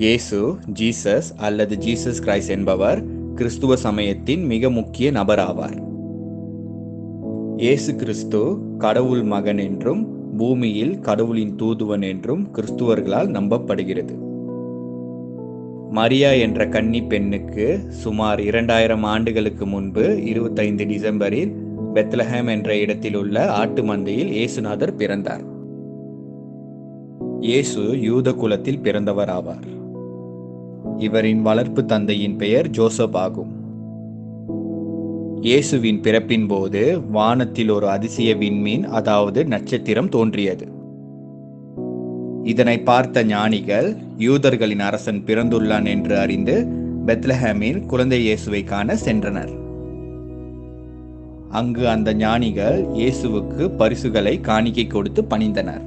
இயேசு, ஜீசஸ் அல்லது Jesus Christ என்பவர் கிறிஸ்துவ சமயத்தின் மிக முக்கிய நபர் ஆவார். இயேசு கிறிஸ்து கடவுள் மகன் என்றும் பூமியில் கடவுளின் தூதுவன் என்றும் கிறிஸ்துவர்களால் நம்பப்படுகிறது. மரியா என்ற கன்னி பெண்ணுக்கு சுமார் 2000 ஆண்டுகளுக்கு முன்பு 25 டிசம்பரில் பெத்லஹேம் என்ற இடத்தில் உள்ள ஆட்டு மந்தையில் இயேசுநாதர் பிறந்தார். இயேசு யூத குலத்தில் பிறந்தவர் ஆவார். இவரின் வளர்ப்பு தந்தையின் பெயர் ஜோசப் ஆகும். இயேசுவின் பிறப்பின் போது வானத்தில் ஒரு அதிசய விண்மீன், அதாவது நட்சத்திரம் தோன்றியது. இதனை பார்த்த ஞானிகள் யூதர்களின் அரசன் பிறந்துள்ளான் என்று அறிந்து பெத்லஹேமில் குழந்தை இயேசுவை காண சென்றனர். அங்கு அந்த ஞானிகள் இயேசுவுக்கு பரிசுகளை காணிக்கை கொடுத்து பணிந்தனர்.